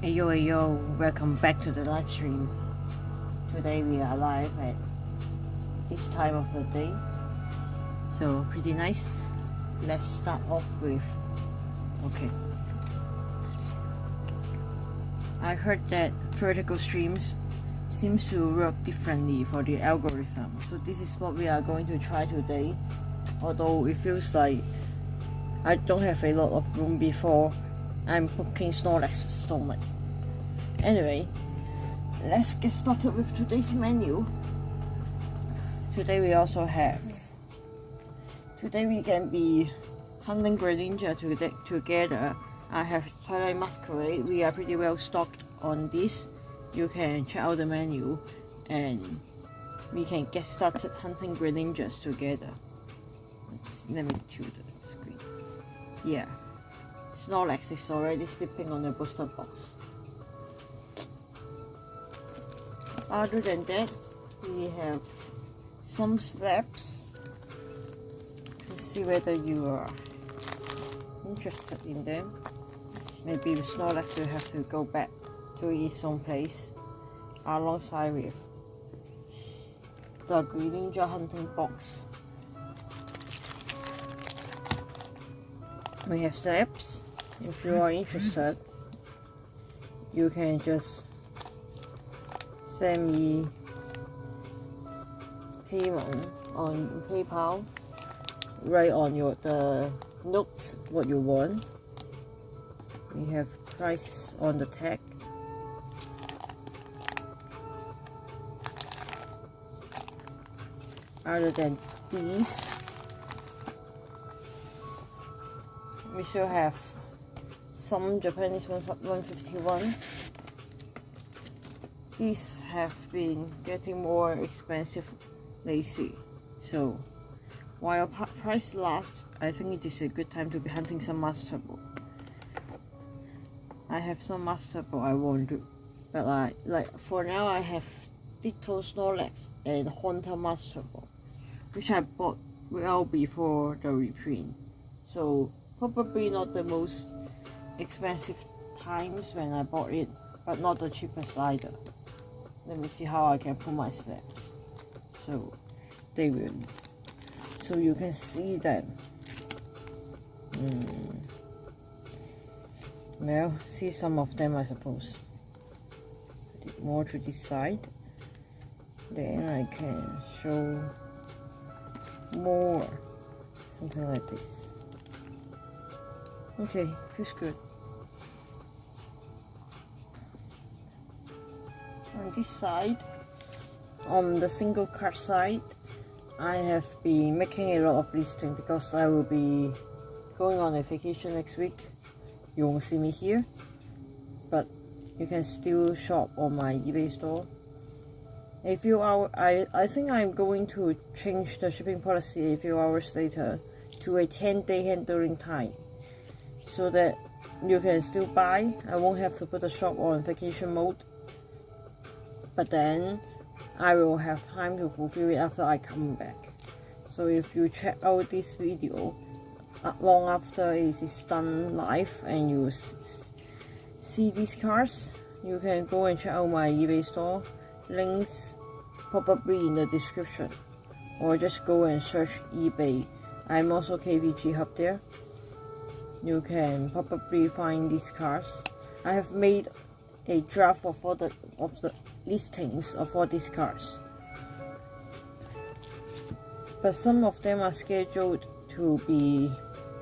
Ayo, welcome back to the live stream. Today we are live at this time of the day, so pretty nice. Let's start off with, okay, I heard that vertical streams seems to work differently for the algorithm, so this is what we are going to try today, although it feels like I don't have a lot of room before I'm cooking Snorlax stomach. Anyway, let's get started with today's menu. Today we also have, today we can be hunting greninja together. I have Twilight Masquerade. We are pretty well stocked on this. You can check out the menu and we can get started hunting greninjas together. Let me tilt the screen. Yeah, Snorlax is already sleeping on the booster box. Other than that, we have some slabs to see whether you are interested in them. Maybe with Snorlax will have to go back to its own place alongside with the greninja hunting box. We have slabs. If you are interested, you can just send me payment on PayPal, write on the notes what you want. We have price on the tag. Other than these, we still have some Japanese 151. These have been getting more expensive lately, so while price lasts, I think it is a good time to be hunting some Master Ball. I have some Master Ball I won't do, but like for now I have Ditto Snorlax and Haunter Master Ball, which I bought well before the reprint, so probably not the most expensive times when I bought it, but not the cheapest either. Let me see how I can put my slabs so they will, so you can see them. Well, see some of them I suppose. Put it more to this side, then I can show more, something like this. Okay, feels good. On this side, on the single card side, I have been making a lot of listing because I will be going on a vacation next week. You won't see me here, but you can still shop on my eBay store. A few hours, I think I'm going to change the shipping policy a few hours later to a 10-day handling time, so that you can still buy. I won't have to put the shop on vacation mode, but then I will have time to fulfill it after I come back. So if you check out this video long after it is done live and you see these cards, you can go and check out my eBay store. Links probably in the description, or just go and search eBay. I'm also KVG Hub there. You can probably find these cards. I have made a draft of all the listings of all these cards, but some of them are scheduled to be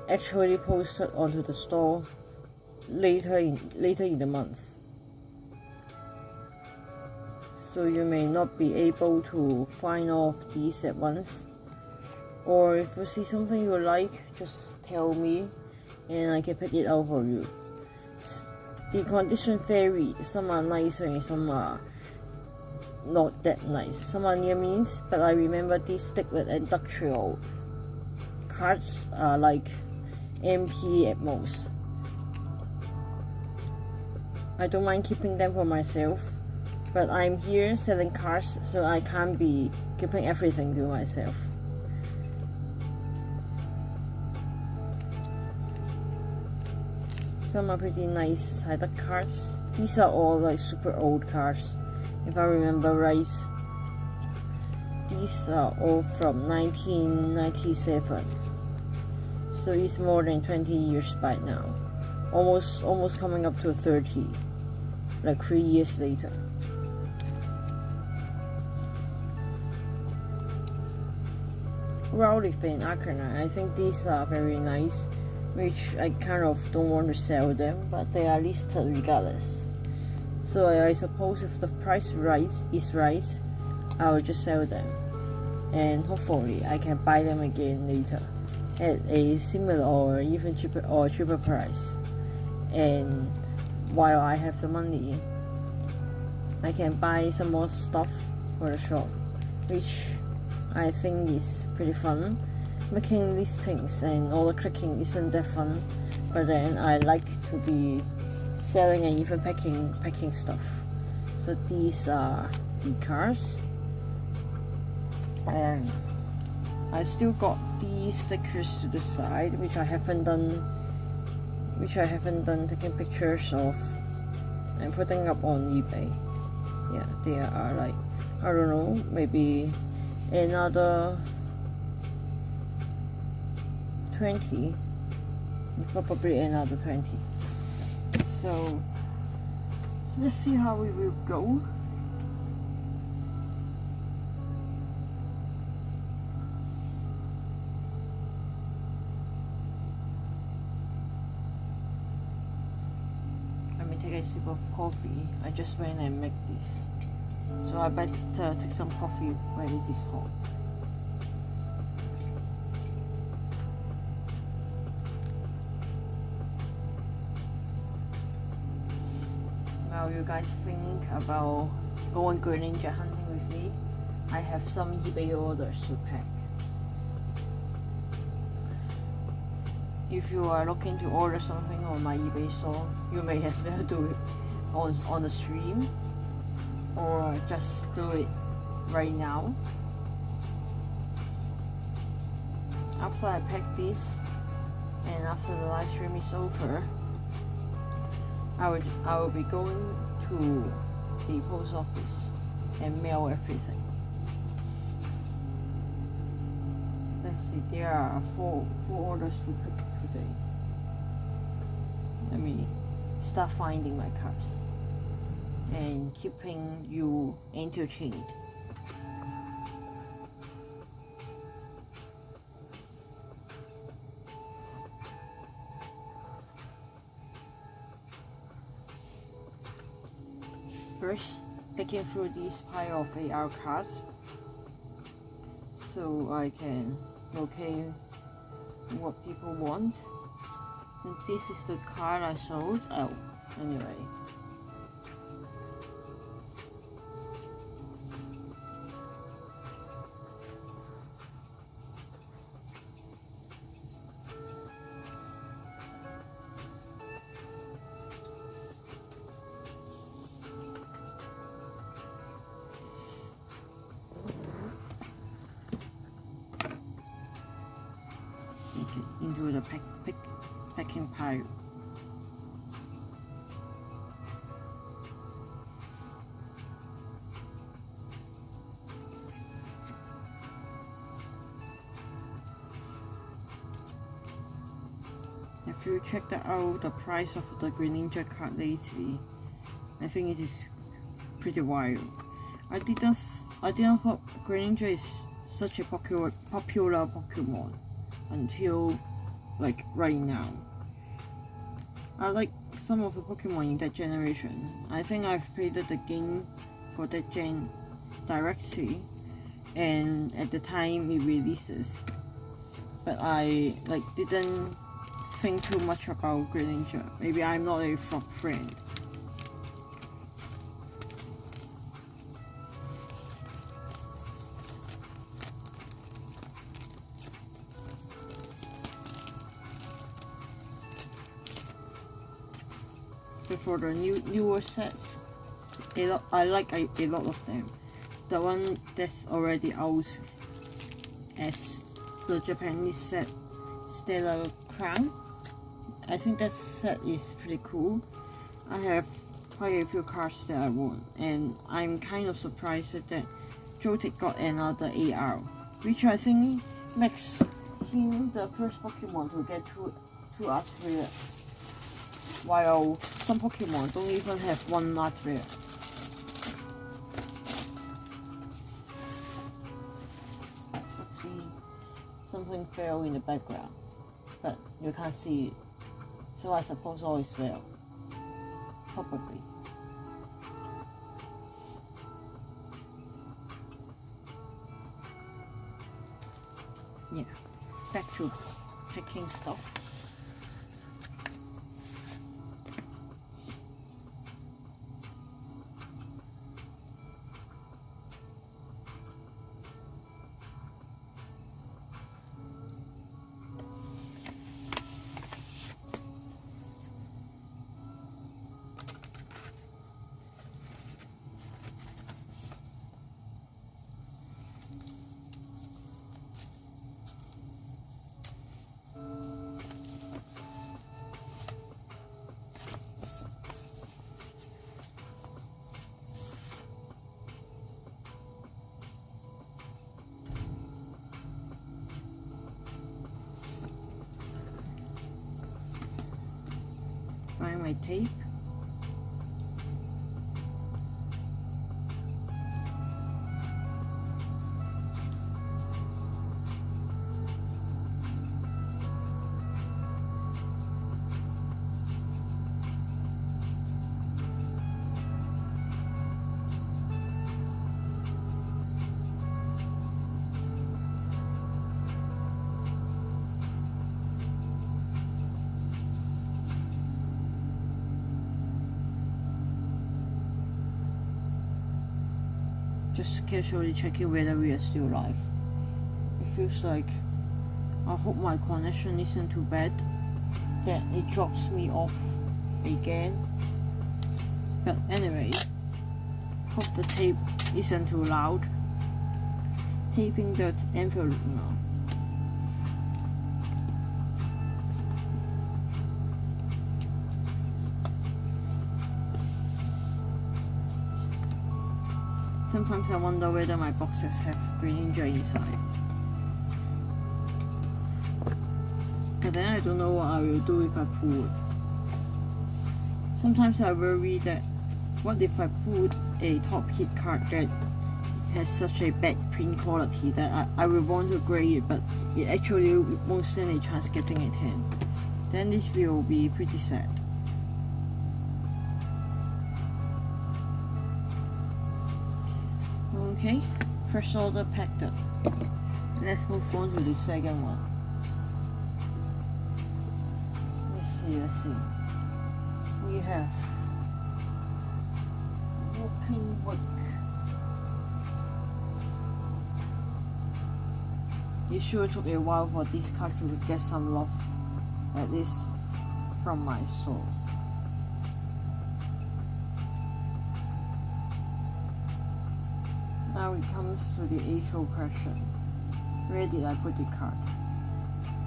actually posted onto the store later in the month, so you may not be able to find all of these at once. Or if you see something you like, just tell me and I can pick it out for you. The conditions vary. Some are nicer and some are not that nice. Some are near means, but I remember these Sticklet and Ductrio cards are like MP at most. I don't mind keeping them for myself, but I'm here selling cards, so I can't be keeping everything to myself. Some are pretty nice sided cards. these are all like super old cards, if I remember right. These are all from 1997, so it's more than 20 years by now, almost coming up to 30, like 3 years later. Rowley and Arcanine, I think these are very nice, which I kind of don't want to sell them, but they are listed regardless. So I suppose if the price is right, I'll just sell them, and hopefully I can buy them again later at a similar or even cheaper price. And while I have the money, I can buy some more stuff for the shop, which I think is pretty fun. Making listings and all the clicking isn't that fun, but then I like to be selling and even packing stuff. So these are the cards, and I still got these stickers to the side, which I haven't done taking pictures of and putting up on eBay. Yeah, they are like, I don't know, maybe another 20, probably another 20. So let's see how we will go. Let me take a sip of coffee. I just went and make this, so I better take some coffee when it is hot. Now you guys think about going greninja hunting with me? I have some eBay orders to pack. If you are looking to order something on my eBay store, you may as well do it on the stream, or just do it right now. After I pack this, and after the live stream is over, I will be going to the post office and mail everything. Let's see, there are four orders to pick today. Let me start finding my cards and keeping you entertained. First, picking through this pile of AR cards so I can locate what people want. And this is the card I sold. Oh, anyway. Into the packing pile. If you checked out the price of the greninja card lately, I think it is pretty wild. I didn't thought greninja is such a popular Pokemon until like right now. I like some of the Pokemon in that generation. I think I've played the game for that gen directly, and at the time it releases, but I like didn't think too much about greninja. Maybe I'm not a frog friend. For the newer sets, I like a lot of them. The one that's already out as the Japanese set, Stellar Crown, I think that set is pretty cool. I have quite a few cards that I won, and I'm kind of surprised that Joltik got another AR, which I think makes him the first Pokemon to get two art rare, while some Pokemon don't even have one art rare. Let's see, something fell in the background, but you can't see it, so I suppose all is well. Probably. Yeah, back to packing stuff. Find my tape. Just casually checking whether we are still live. It feels like, I hope my connection isn't too bad, that it drops me off again. But anyway, hope the tape isn't too loud. Taping that envelope now. Sometimes I wonder whether my boxes have greninja inside. But then I don't know what I will do if I pull it. Sometimes I worry that, what if I pulled a top hit card that has such a bad print quality that I will want to grade it, but it actually won't stand a chance getting a 10. Then this will be pretty sad. Okay, first order packed up. Let's move on to the second one. Let's see. We have Walking Work. It sure took a while for this card to get some love, at least from my soul. Now it comes to the age-old question. Where did I put the card?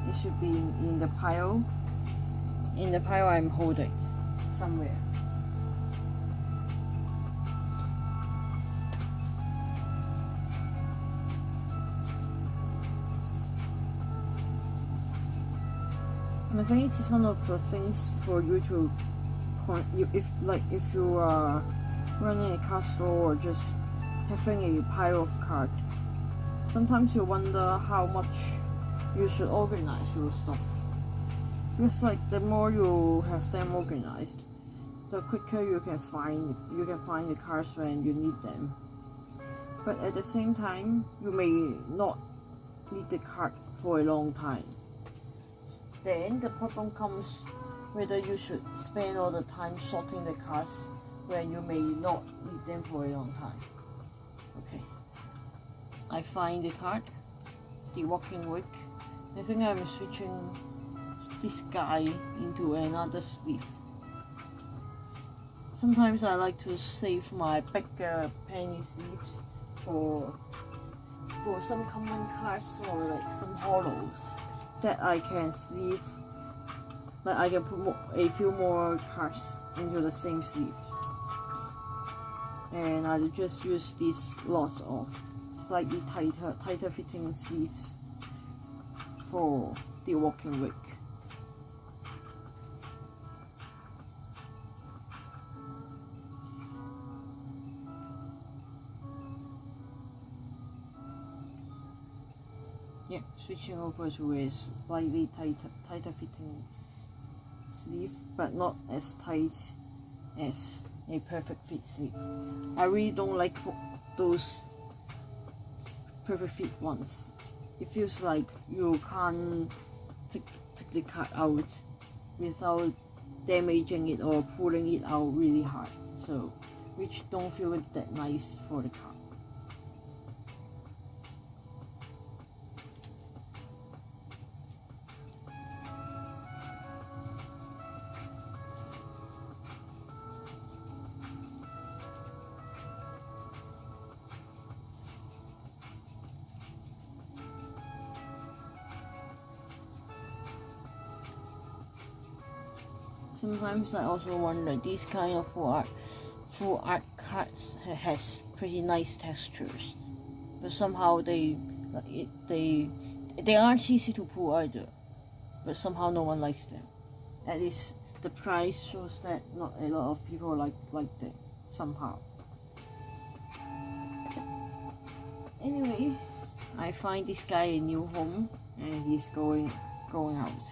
It should be in the pile. In the pile I'm holding. Somewhere. And I think it's one of the things for you to, if you are running a card store or just having a pile of cards, sometimes you wonder how much you should organize your stuff. Because the more you have them organized, the quicker you can find the cards when you need them. But at the same time, you may not need the card for a long time. Then the problem comes whether you should spend all the time sorting the cards when you may not need them for a long time. Okay, I find the card, the Walking Wick. I think I'm switching this guy into another sleeve. Sometimes I like to save my bigger penny sleeves for some common cards or some holos that I can sleeve. I can put a few more cards into the same sleeve. and I'll just use these lots of slightly tighter fitting sleeves for the walking week. Yeah, switching over to a slightly tighter fitting sleeve, but not as tight as a perfect fit sleeve. I really don't like those perfect fit ones. It feels like you can't take the card out without damaging it or pulling it out really hard, so which don't feel that nice for the card. Sometimes I also wonder, these kind of full art cards has pretty nice textures, but somehow they aren't easy to pull either, but somehow no one likes them. At least the price shows that not a lot of people like them somehow. Anyway, I find this guy a new home and he's going out.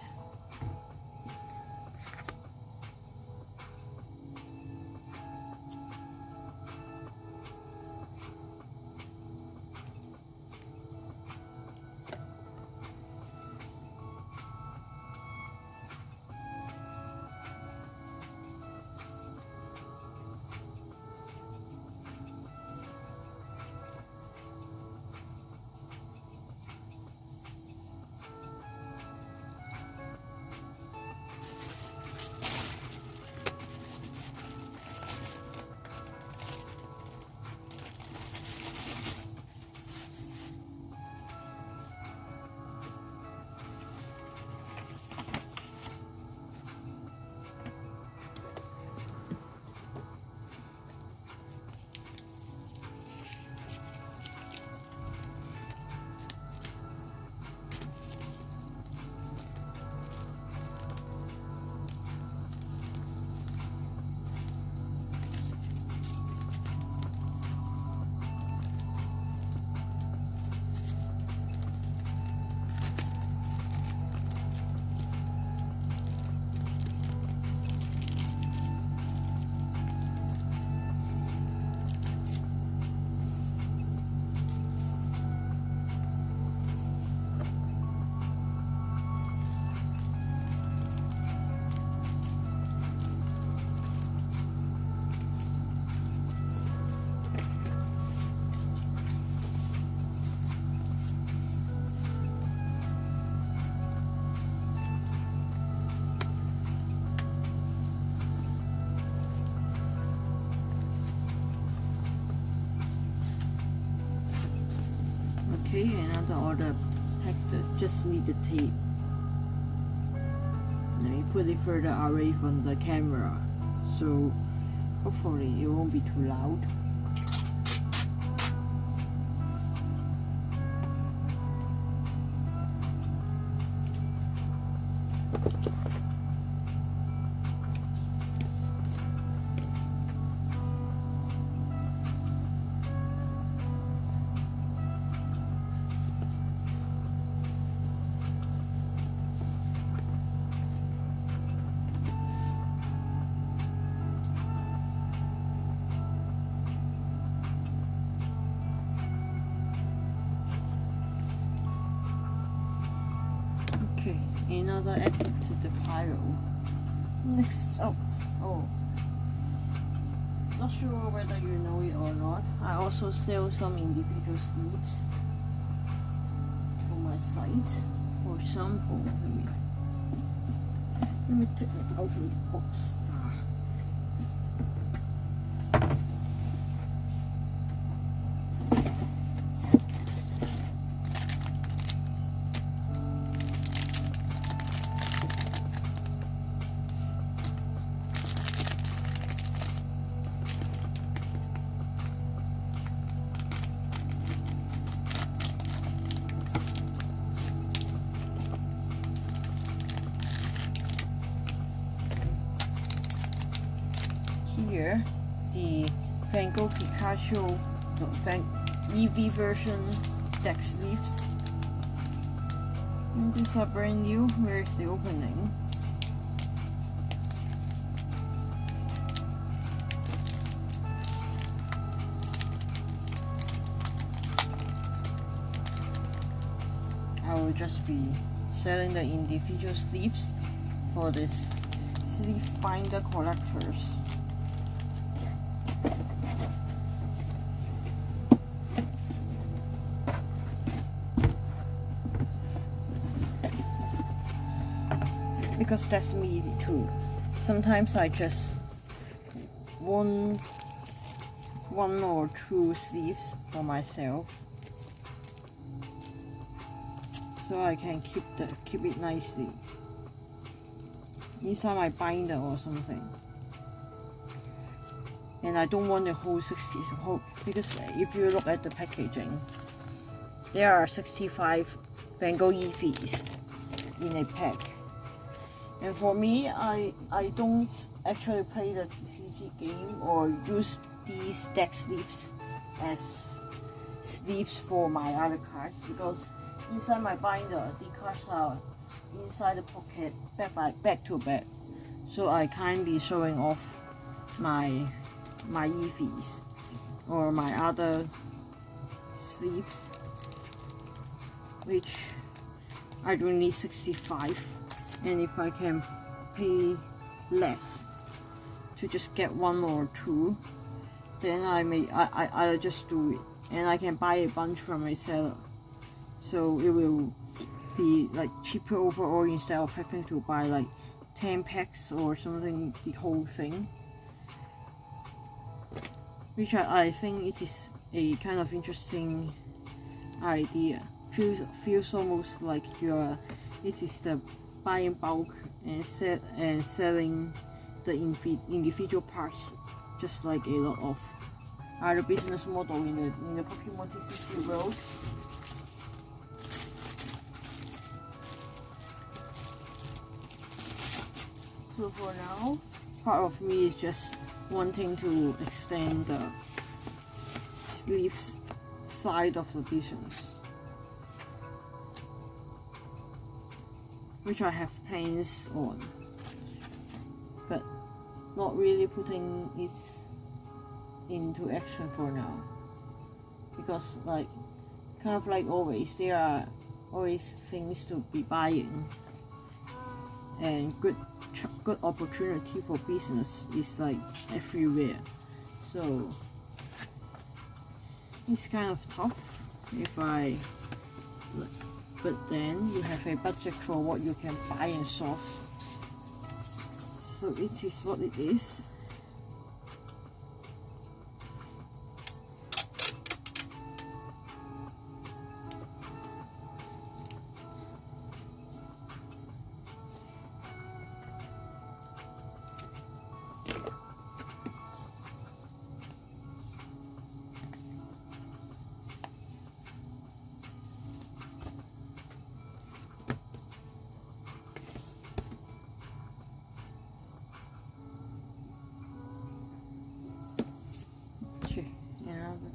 Okay, another order packed, just need the tape. Let me put it further away from the camera, so hopefully it won't be too loud. Okay, another added to the pile. Next up, not sure whether you know it or not, I also sell some individual sleeves for my site. For example, let me take it out from the box. here the Van Gogh Pikachu EV version deck sleeves. And these are brand new. Where is the opening? I will just be selling the individual sleeves for this sleeve binder collectors. Because that's me too. Sometimes I just want one or two sleeves for myself, so I can keep it nicely inside my binder or something. And I don't want the whole 60, because if you look at the packaging, there are 65 Van Gogh EVs in a pack. And for me, I don't actually play the TCG game or use these deck sleeves as sleeves for my other cards, because inside my binder, the cards are inside the pocket, back to back. So I can't be showing off my EVs or my other sleeves, which I don't need 65. And if I can pay less to just get one or two, then I'll just do it, and I can buy a bunch from a seller, so it will be like cheaper overall instead of having to buy like 10 packs or something, the whole thing, which I think it is a kind of interesting idea. Feels almost like it is the buying bulk and selling the individual parts, just like a lot of other business model in the Pokemon TCG world. So for now, part of me is just wanting to extend the sleeves side of the business, which I have plans on, but not really putting it into action for now, because kind of like always, there are always things to be buying, and good opportunity for business is like everywhere. So it's kind of tough but then you have a budget for what you can buy and source. So it is what it is.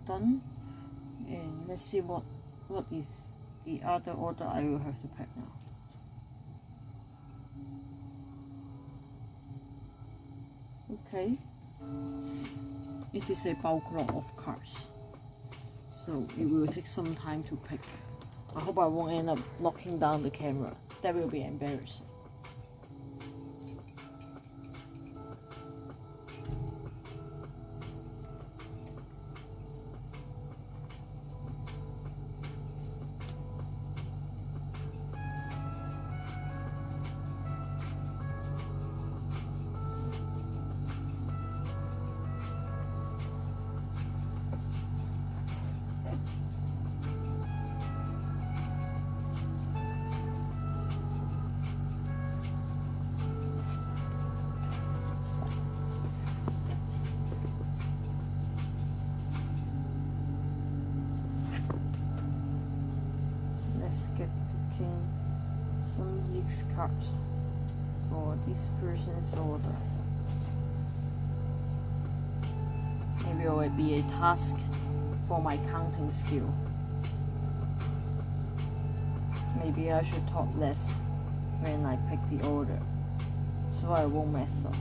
Done, and let's see what is the other order I will have to pack now. Okay, it is a bulk lot of cards, so it will take some time to pick. I hope I won't end up knocking down the camera. That will be embarrassing. Some Yeeks cards for this person's order. Maybe it will be a task for my counting skill. Maybe I should talk less when I pick the order, so I won't mess up.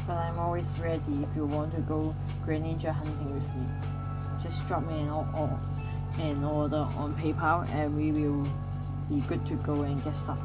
But I'm always ready if you want to go greninja hunting with me. Just drop me an order on PayPal and we will be good to go and get started.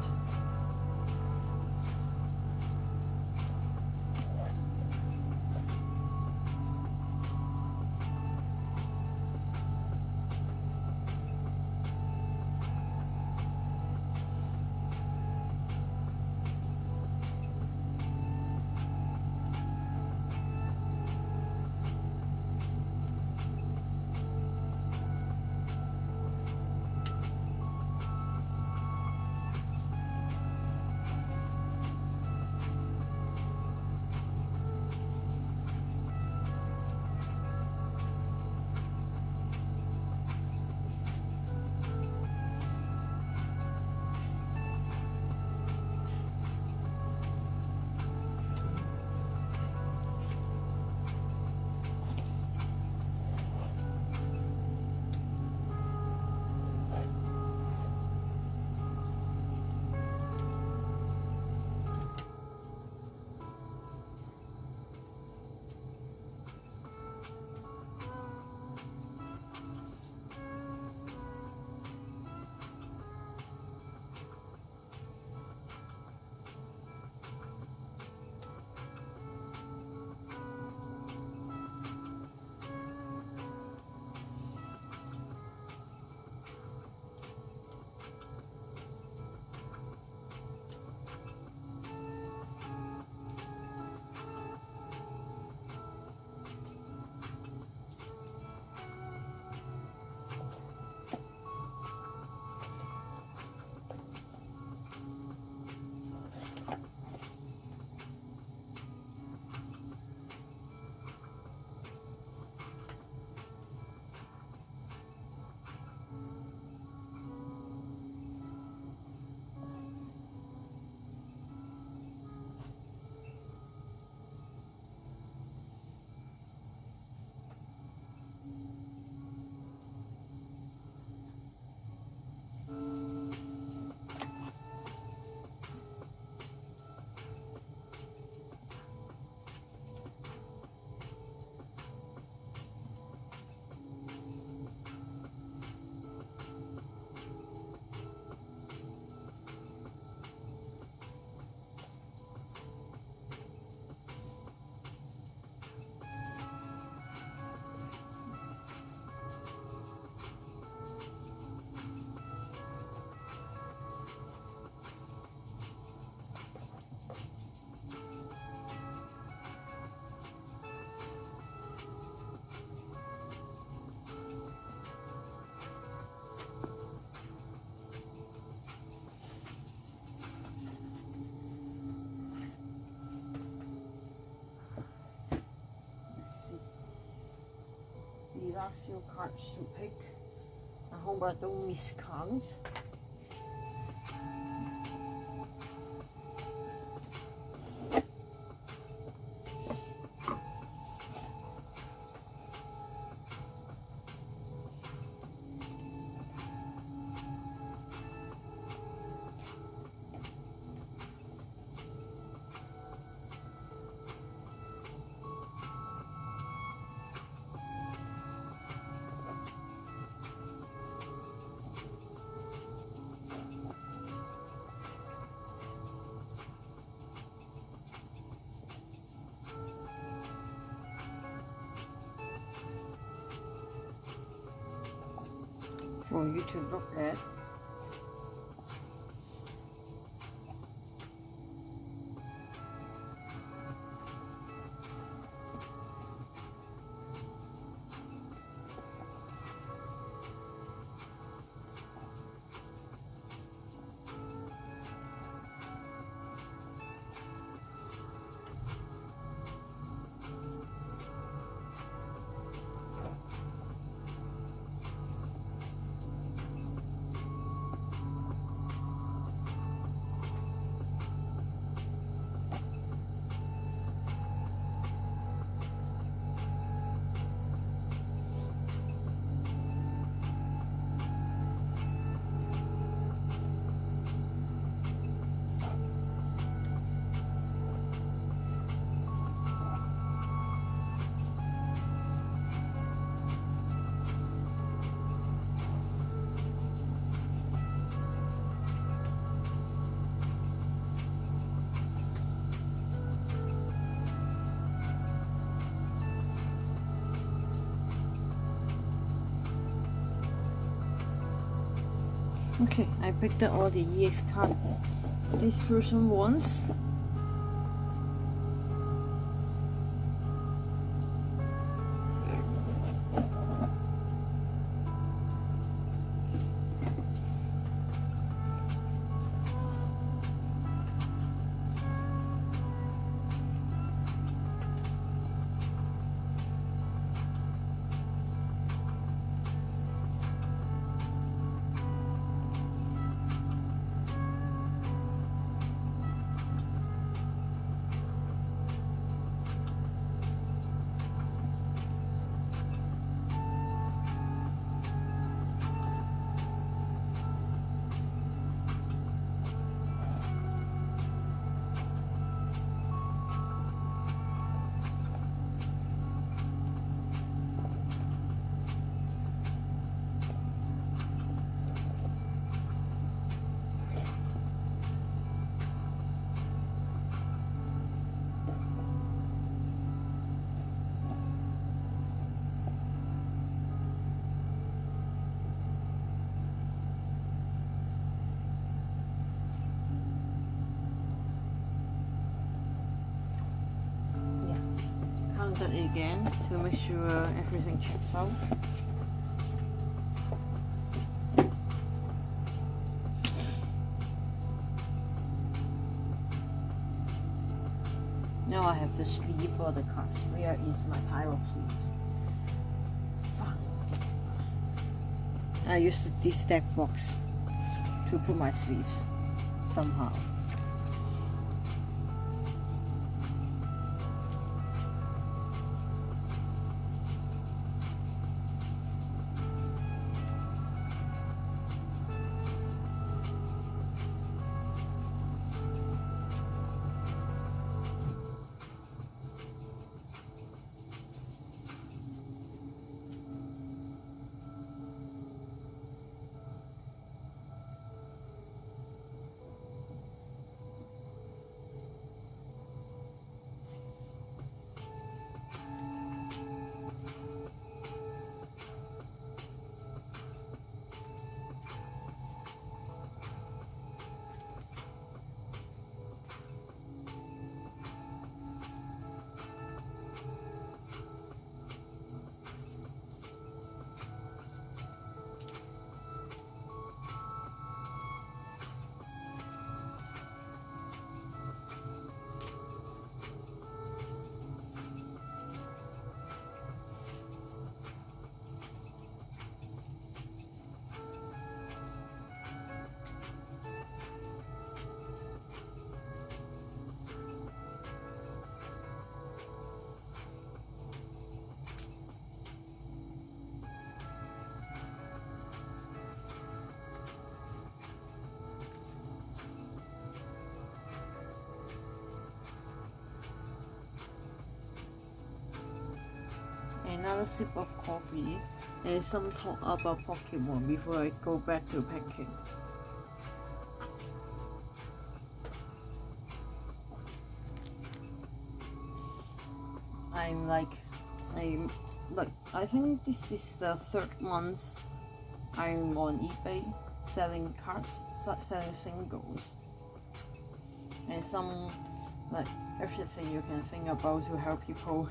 Last few cards to pick. I hope I don't miss cards. for you to look at. Okay, I picked up all the EX cards this person wants. Count it again to make sure everything checks out. Now I have the sleeve for the cards. Where is my pile of sleeves? I used this stack box to put my sleeves somehow. Another sip of coffee and some talk about Pokemon before I go back to packing. I think this is the third month I'm on eBay selling cards, selling singles, and some like everything you can think about to help people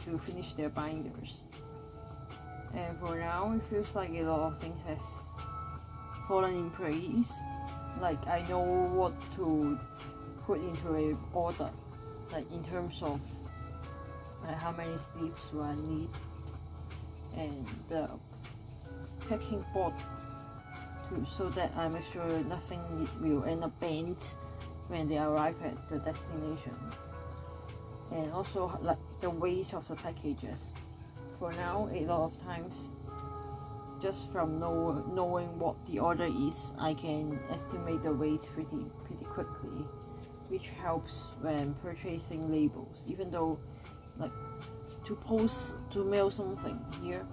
to finish their binders. And for now, it feels like a lot of things has fallen in place. Like I know what to put into a order, like in terms of how many sleeves do I need, and the packing board too, so that I make sure nothing will end up bent when they arrive at the destination. And also like the weight of the packages. For now, a lot of times, just from knowing what the order is, I can estimate the weight pretty quickly, which helps when purchasing labels. Even though, like, to mail something here,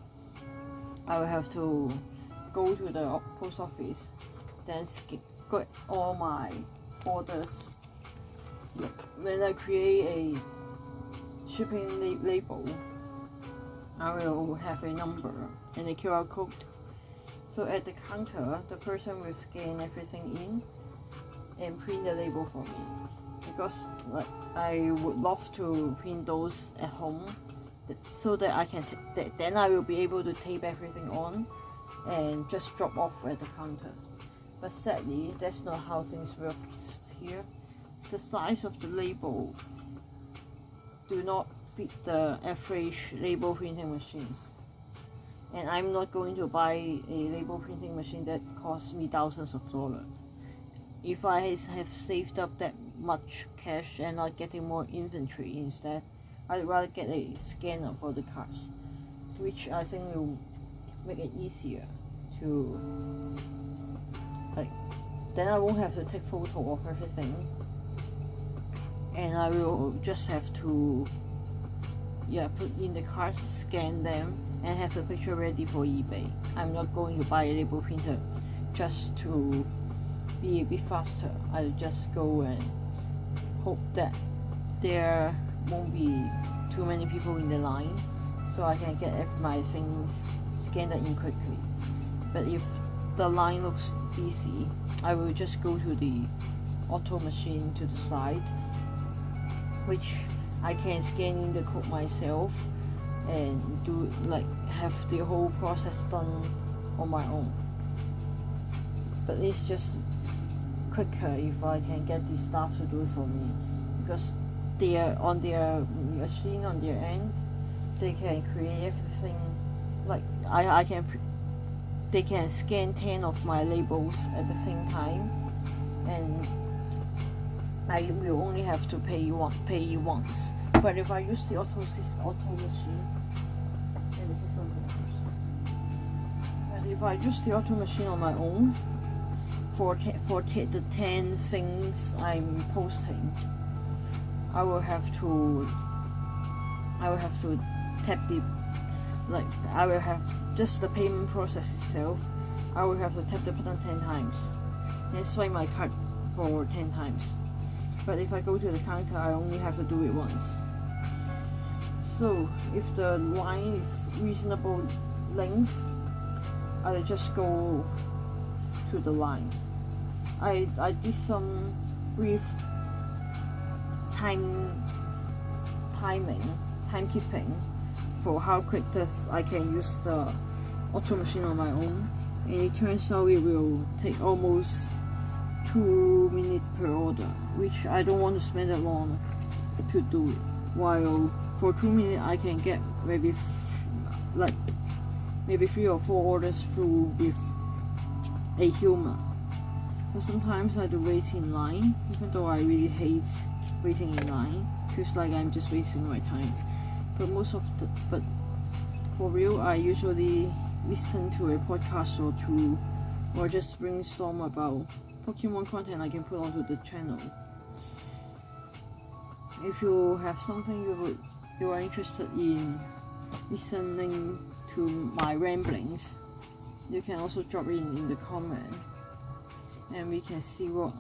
I will have to go to the post office, then get all my orders. When I create a shipping label, I will have a number and a QR code. So at the counter, the person will scan everything in and print the label for me. Because like I would love to print those at home, so that I can then I will be able to tape everything on and just drop off at the counter. But sadly, that's not how things work here. The size of the label do not fit the average label printing machines, and I'm not going to buy a label printing machine that costs me thousands of dollars. If I have saved up that much cash and not getting more inventory instead, I'd rather get a scanner for the cards, which I think will make it easier to, like, then I won't have to take photo of everything, and I will just have to put in the cards, scan them, and have the picture ready for eBay. I'm not going to buy a label printer just to be a bit faster. I'll just go and hope that there won't be too many people in the line, so I can get my things scanned in quickly. But if the line looks busy, I will just go to the auto machine to the side, which I can scan in the code myself and do have the whole process done on my own. But it's just quicker if I can get the staff to do it for me, because they are on their machine on their end, they can create everything. Like they can scan 10 of my labels at the same time, and I will only have to pay once. But if I use the auto machine, let me say something first. But if I use the auto machine on my own for the 10 things I'm posting, I will have to tap the I will have just the payment process itself. I will have to tap the button 10 times and swipe my card for 10 times. But if I go to the counter, I only have to do it once. So if the line is reasonable length, I'll just go to the line. I did some brief timekeeping for how quick I can use the auto machine on my own, and it turns out it will take almost 2 minutes per order, which I don't want to spend that long to do it. While for 2 minutes I can get maybe 3 or 4 orders through with a human. But sometimes I have to wait in line, even though I really hate waiting in line. Feels like I'm just wasting my time. But for real, I usually listen to a podcast or two, or just brainstorm about Pokemon content I can put onto the channel. If you have something you are interested in listening to my ramblings, you can also drop it in the comment, and we can see we'll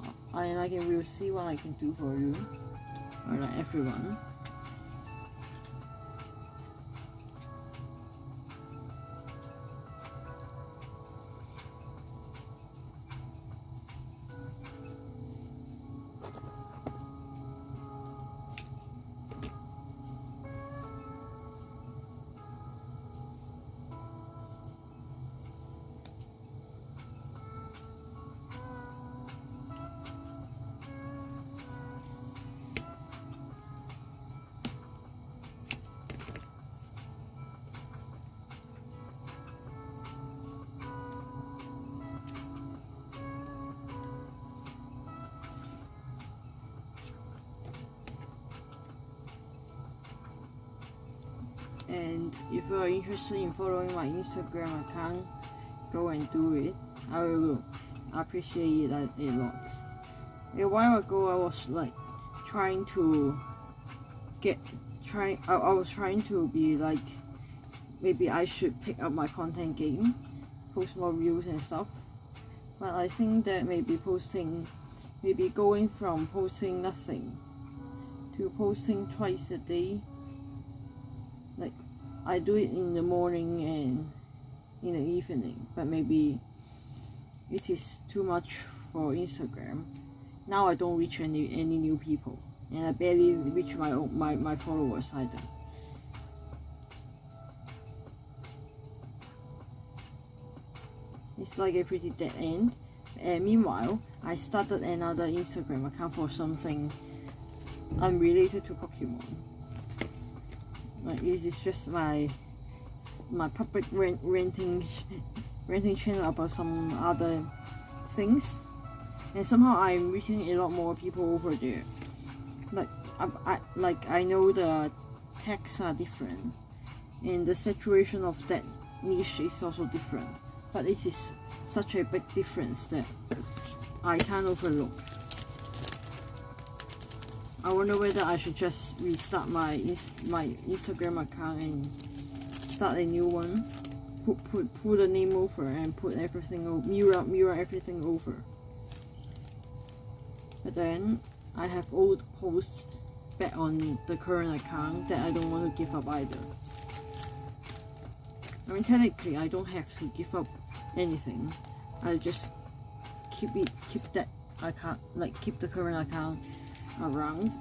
see what I can do for you. Alright, everyone. and if you are interested in following my Instagram account, go and do it. I will appreciate it a lot. A while ago I was like trying to I was trying to be like, maybe I should pick up my content game, post more views and stuff, but I think that maybe going from posting nothing to posting twice a day, like I do it in the morning and in the evening, but maybe it is too much for Instagram. Now I don't reach any new people, and I barely reach my followers either. It's like a pretty dead end. And meanwhile, I started another Instagram account for something unrelated to Pokemon. Like, this is just my public ranting channel about some other things, and somehow I'm reaching a lot more people over there. Like I know the tags are different, and the saturation of that niche is also different, but it is such a big difference that I can't overlook. I wonder whether I should just restart my Instagram account and start a new one, put the name over and put everything over, mirror everything over. But then I have old posts back on the current account that I don't want to give up either. I mean, technically I don't have to give up anything. I just keep that account, like keep the current account around.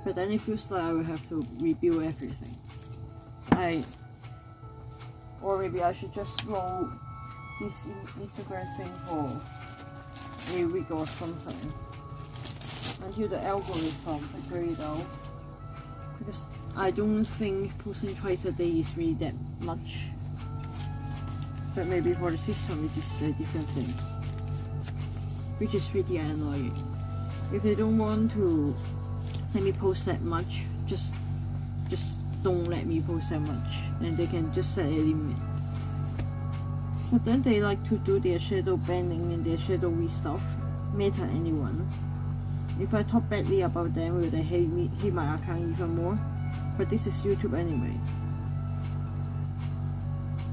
But then it feels like I will have to rebuild everything. So or maybe I should just roll this Instagram thing for a week or something until the algorithm figure it out, because I don't think posting twice a day is really that much. But maybe for the system it is a different thing, which is pretty annoying. If they don't want to let me post that much, just don't let me post that much, and they can just set a limit. But then they like to do their shadow banning and their shadowy stuff. Meta anyone. If I talk badly about them, will they hate my account even more? But this is YouTube anyway.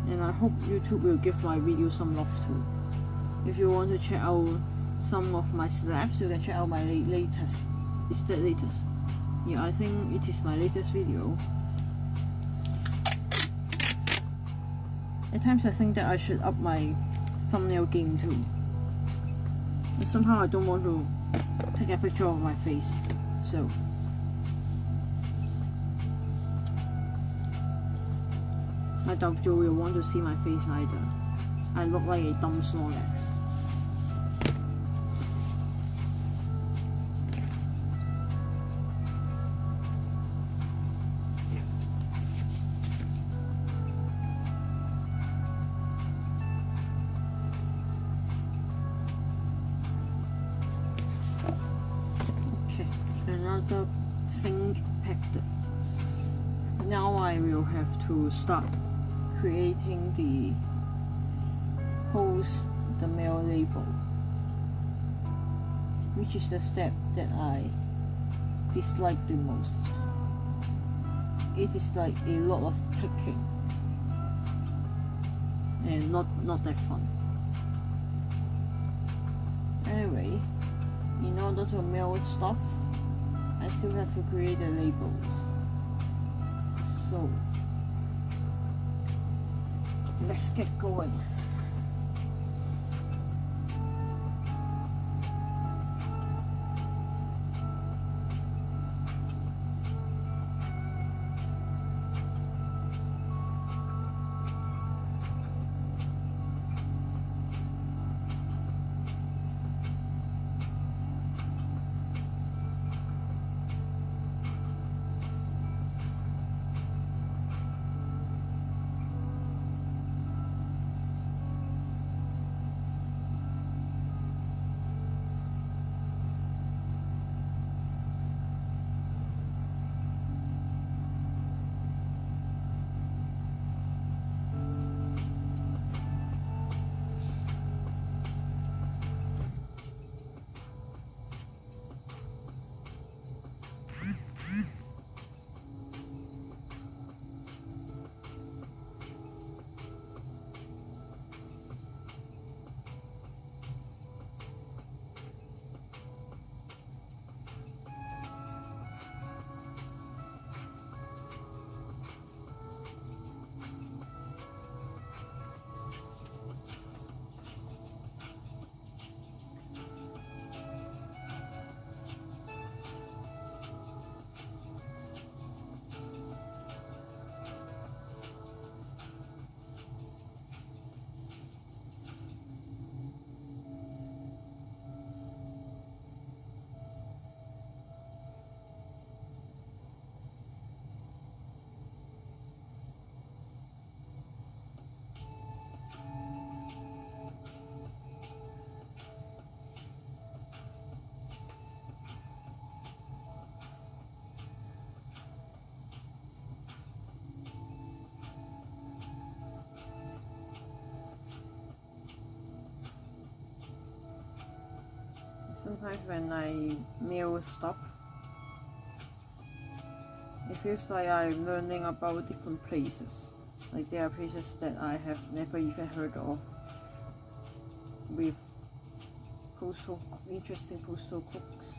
And I hope YouTube will give my video some love too. If you want to check out some of my slaps, you can check out my latest. Is that latest? Yeah, I think it is my latest video. At times I think that I should up my thumbnail game too. And somehow I don't want to take a picture of my face, so I doubt you will want to see my face either. I look like a dumb Snorlax. Another thing packed up. Now I will have to start creating the mail label, which is the step that I dislike the most. It is like a lot of clicking and not that fun. Anyway, in order to mail stuff, I still have to create the labels. So let's get going. sometimes when I mail stuff, it feels like I'm learning about different places. Like there are places that I have never even heard of with interesting postal codes.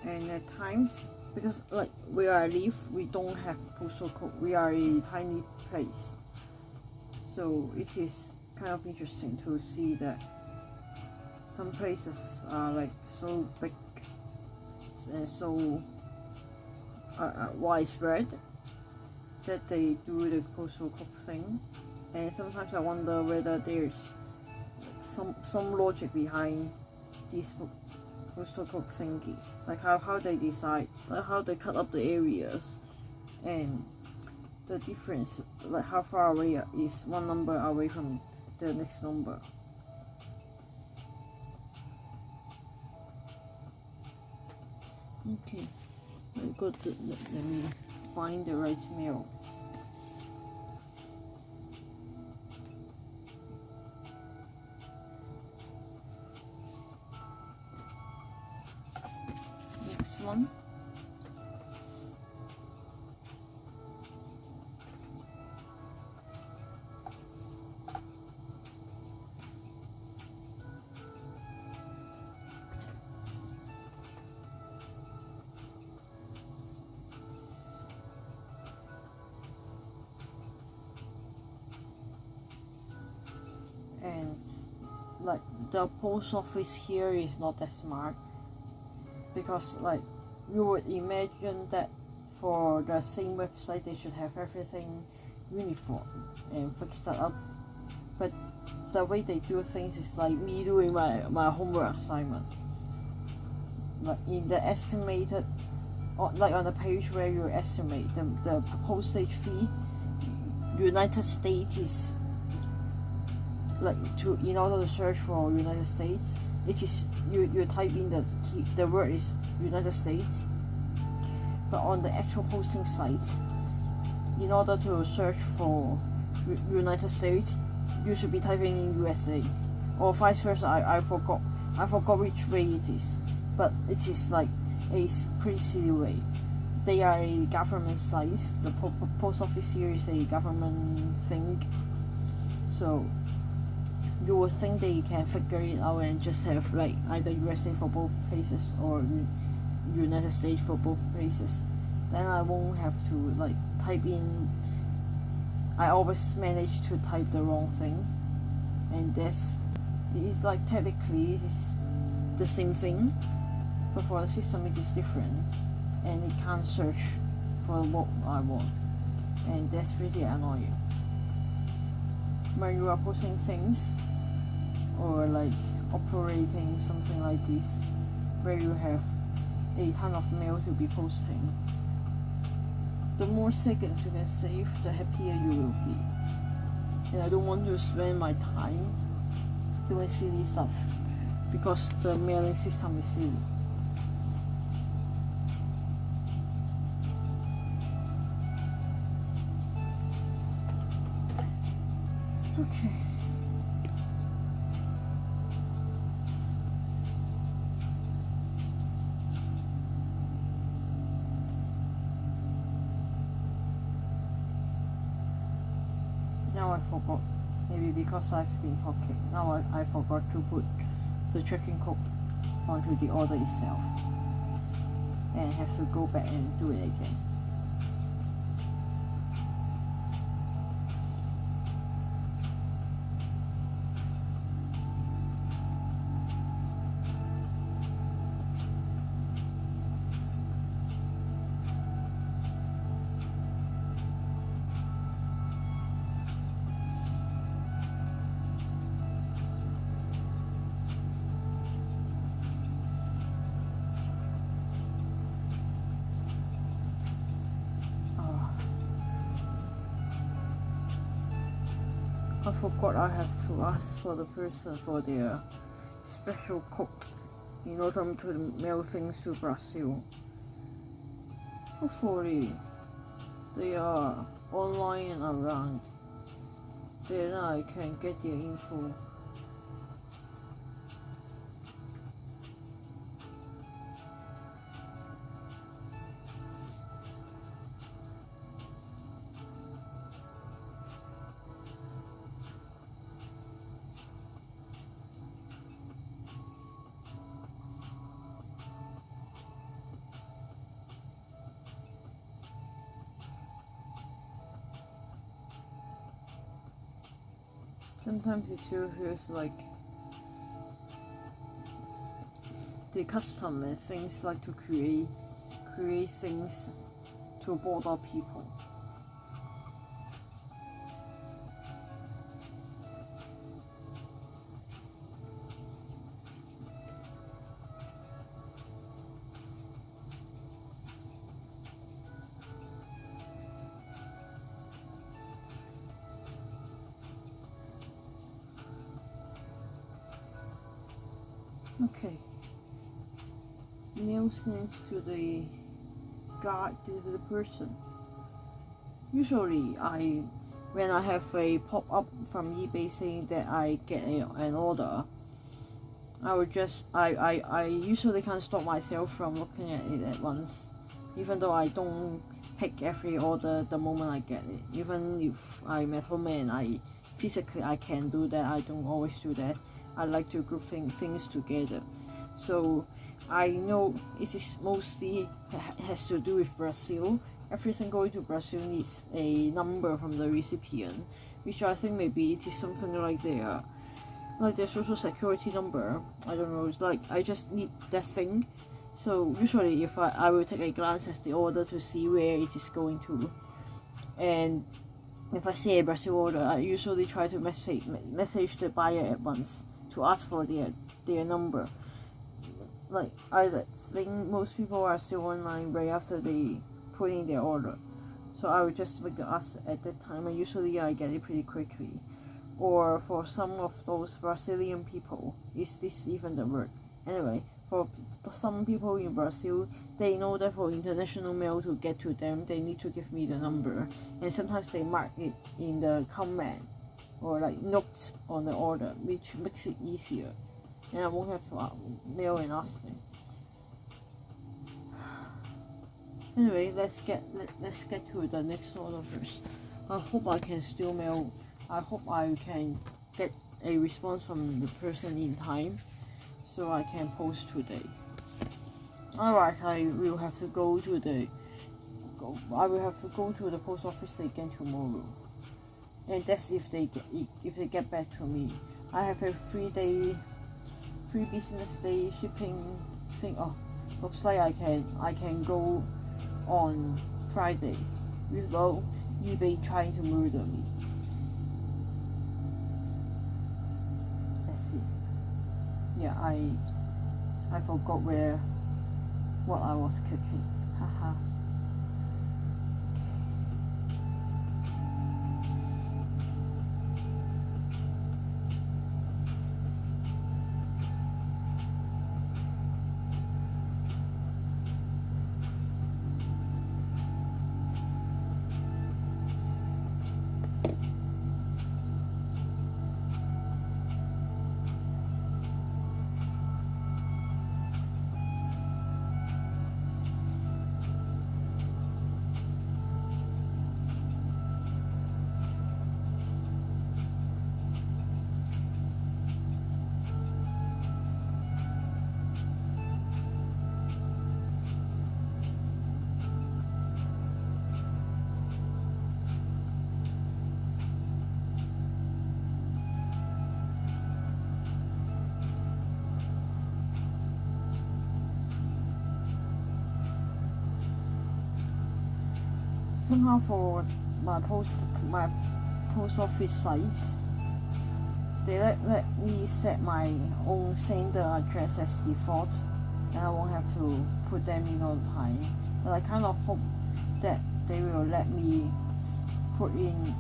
And at times, because like where I live, we don't have postal code. We are a tiny place, so it is kind of interesting to see that some places are like so big and so widespread that they do the postal code thing. And sometimes I wonder whether there's some logic behind this postal code thingy, like how they decide, like how they cut up the areas, and the difference, like how far away is one number away from the next number. Okay, let me find the right mail. Next one. And like the post office here is not that smart, because like you would imagine that for the same website they should have everything uniform and fixed up, but the way they do things is like me doing my homework assignment. Like in the estimated, like on the page where you estimate the postage fee, United States is like in order to search for United States, it is you type in the word is United States, but on the actual posting site, in order to search for United States, you should be typing in USA, or vice versa. I forgot which way it is, but it is like a pretty silly way. They are a government site. The post office here is a government thing, so you would think they can figure it out and just have like either USA for both places or United States for both places. Then I won't have to like type in. I always manage to type the wrong thing, and it is like technically it is the same thing, but for the system it is different, and it can't search for what I want, and that's really annoying. When you are posting things, or like operating something like this, where you have a ton of mail to be posting, the more seconds you can save, the happier you will be. And I don't want to spend my time doing silly stuff because the mailing system is silly. Okay. Now I forgot, maybe because I've been talking, now I forgot to put the tracking code onto the order itself, and have to go back and do it again. I forgot I have to ask for the person for their special code in order to mail things to Brazil. Hopefully they are online and around, then I can get their info. Sometimes it sure feels like the custom and things like to create things to bother people. Okay. Mail sends to the guard to the person. Usually, when I have a pop-up from eBay saying that I get an order, I usually can't stop myself from looking at it at once, even though I don't pick every order the moment I get it. Even if I'm at home and I can do that, I don't always do that. I like to group things together. So I know it is mostly has to do with Brazil. Everything going to Brazil needs a number from the recipient, which I think maybe it is something like their social security number. I don't know, it's like I just need that thing. So usually if I will take a glance at the order to see where it is going to, and if I see a Brazil order, I usually try to message the buyer at once to ask for their number. Like, I think most people are still online right after they put in their order, so I would just make the ask at that time, and usually I get it pretty quickly. Or for some of those Brazilian people, is this even the word? Anyway, for some people in Brazil, they know that for international mail to get to them, they need to give me the number, and sometimes they mark it in the comment or like notes on the order, which makes it easier, and I won't have to mail and ask them. Anyway, let's get to the next order first. I hope I can still mail. I hope I can get a response from the person in time, so I can post today. Alright, I will have to go to the post office again tomorrow, and that's if they get back to me. I have a 3 business day shipping thing. Oh, looks like I can go on Friday without eBay trying to murder me. Let's see. Yeah, I forgot what I was cooking. Haha. Somehow for my post office sites, they let me set my own sender address as default, and I won't have to put them in all the time. But I kind of hope that they will let me put in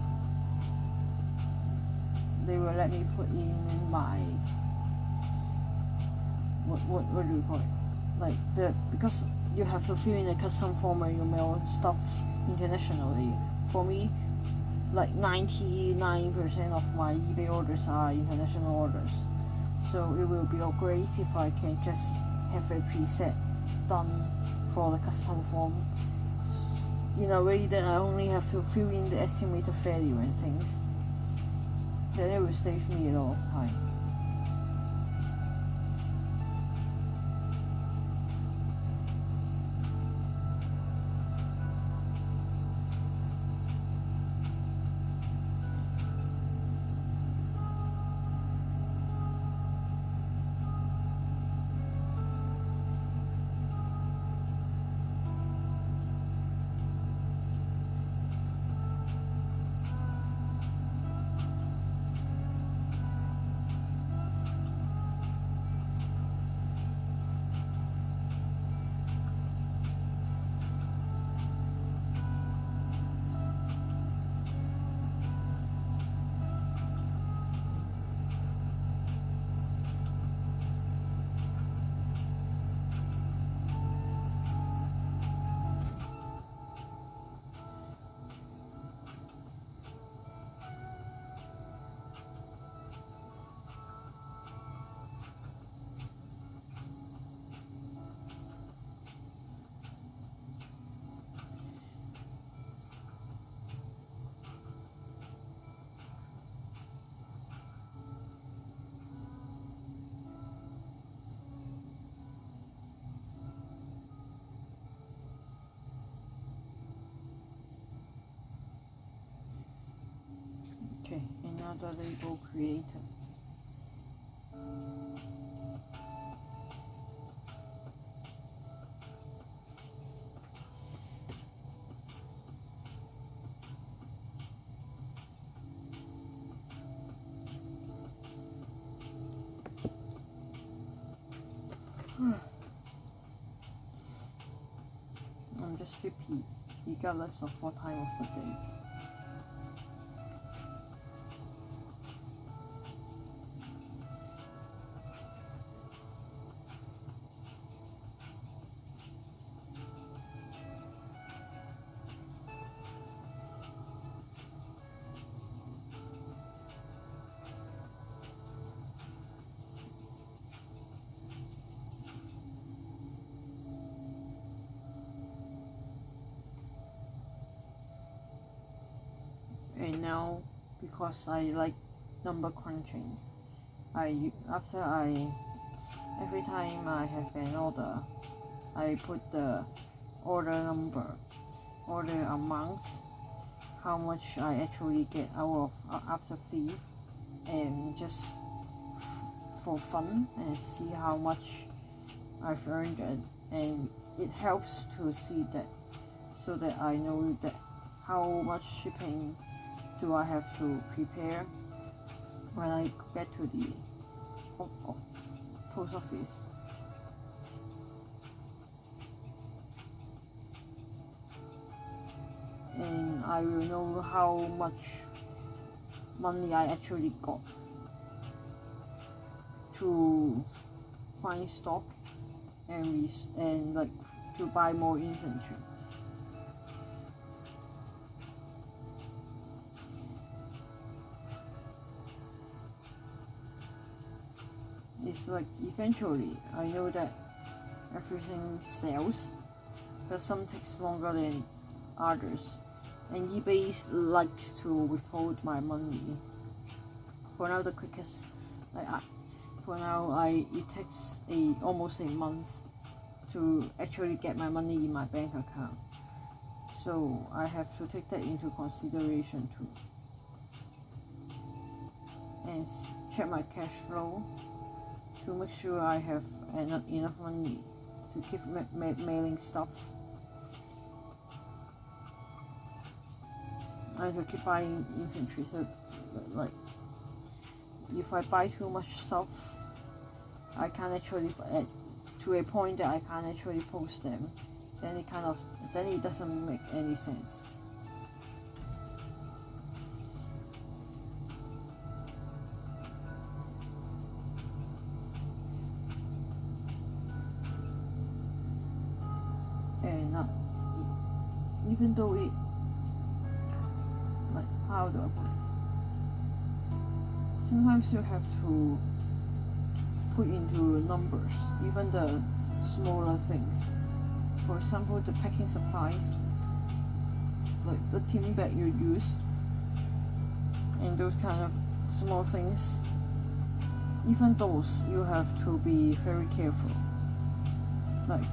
my what do you call it? Like because you have to fill in a custom form when you mail stuff internationally. For me, like 99% of my eBay orders are international orders, so it will be great if I can just have a preset done for the custom form, in a way that I only have to fill in the estimated value and things. Then it will save me a lot of time. another label created. I'm just sleepy, regardless of what time of the day. And now, because I like number crunching, every time I have an order, I put the order number, order amounts, how much I actually get out of after fee, and just for fun, and see how much I've earned, and it helps to see that, so that I know that how much shipping do I have to prepare when I get to the post office. And I will know how much money I actually got to find stock and like to buy more inventory. It's like eventually I know that everything sells, but some takes longer than others, and eBay likes to withhold my money. For now, the quickest, it takes almost a month to actually get my money in my bank account. So I have to take that into consideration too, and check my cash flow to make sure I have enough money to keep mailing stuff. I have to keep buying inventory, so like if I buy too much stuff, I can't actually to a point that I can't actually post them, then it doesn't make any sense. And even though it, like, how do I put it? Sometimes you have to put into numbers, even the smaller things. For example, the packing supplies, like the tin bag you use, and those kind of small things. Even those, you have to be very careful. Like,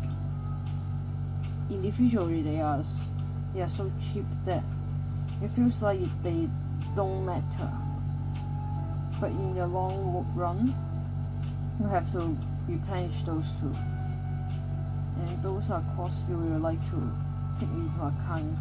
individually they are so cheap that it feels like they don't matter, but in the long run you have to replenish those too, and those are costs you will like to take into account.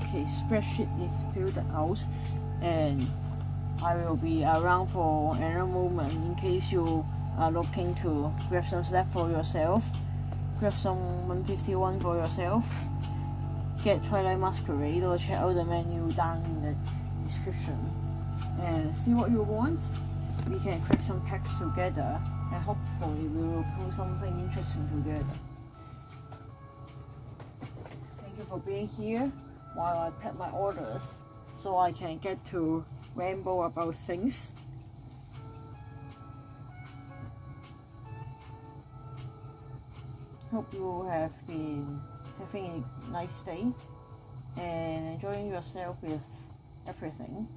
Okay, spreadsheet is filled out, and I will be around for another moment in case you are looking to grab some stuff for yourself, grab some 151 for yourself, get Twilight Masquerade, or check out the menu down in the description and see what you want. We can crack some packs together and hopefully we will pull something interesting together. Thank you for being here while I pack my orders so I can get to ramble about things. Hope you have been having a nice day and enjoying yourself with everything.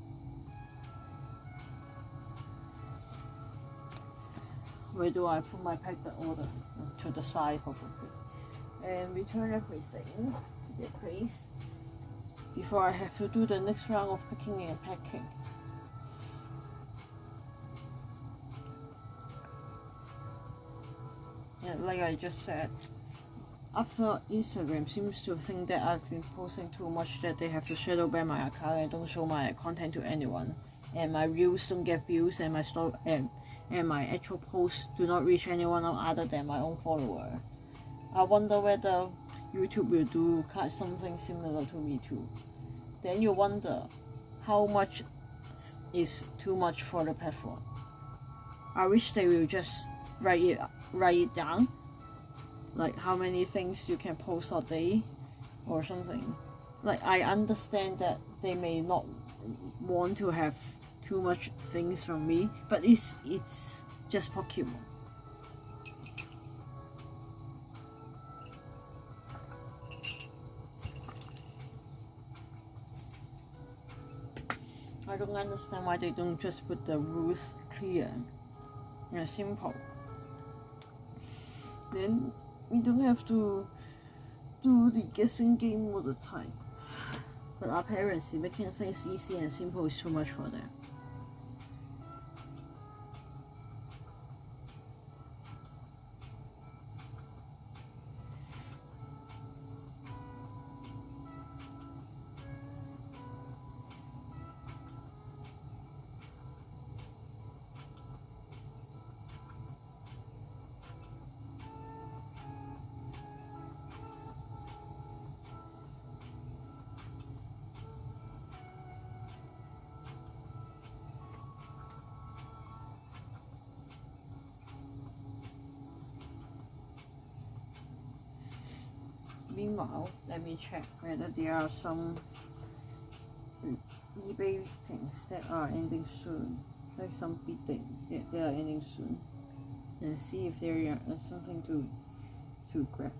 Where do I put my packed order? To the side probably. And return everything to their place before I have to do the next round of picking and packing. And like I just said, after Instagram seems to think that I've been posting too much, that they have to shadow ban my account and don't show my content to anyone, and my reels don't get views, and my story and my actual posts do not reach anyone other than my own follower. I wonder whether YouTube will do something similar to me too. Then you wonder how much is too much for the platform. I wish they will just write it down, like how many things you can post a day or something. Like, I understand that they may not want to have too much things from me, but it's just Pokemon. I don't understand why they don't just put the rules clear and simple. Then we don't have to do the guessing game all the time. But apparently making things easy and simple is too much for them. Meanwhile, let me check whether there are some eBay listings that are ending soon, like some bidding that they are ending soon, and see if there is something to grab.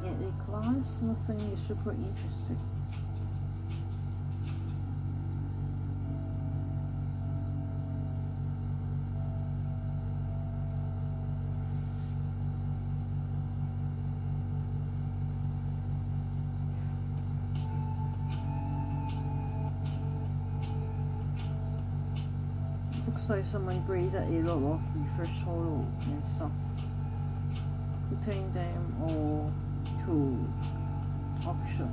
At a glance, nothing is super interesting. Looks like someone graded a lot of refresh holo and stuff, putting them all to auction.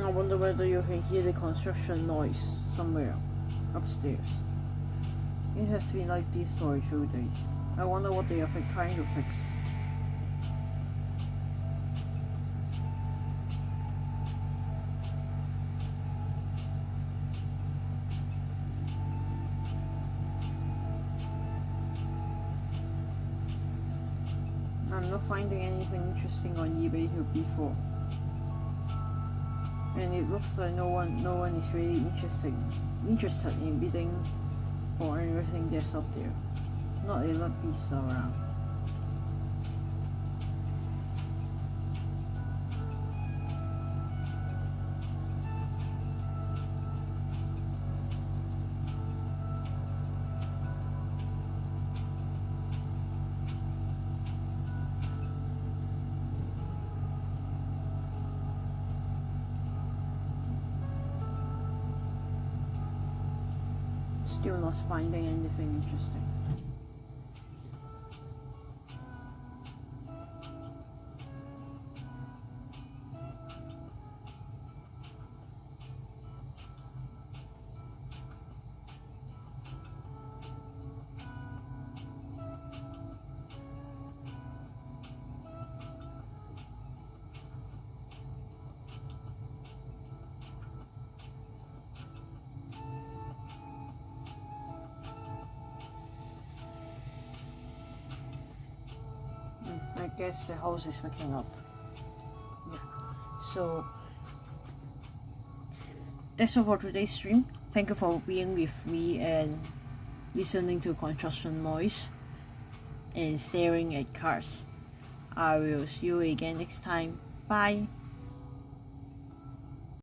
I wonder whether you can hear the construction noise somewhere upstairs. It has been like this for a few days. I wonder what they are trying to fix. I'm not finding anything interesting on eBay before, and it looks like no one is really interested in bidding for everything that's up there. Not a lot of beasts around. Still not finding anything interesting. I guess the house is waking up. Yeah. So that's all for today's stream. Thank you for being with me and listening to construction noise and staring at cars. I will see you again next time. Bye.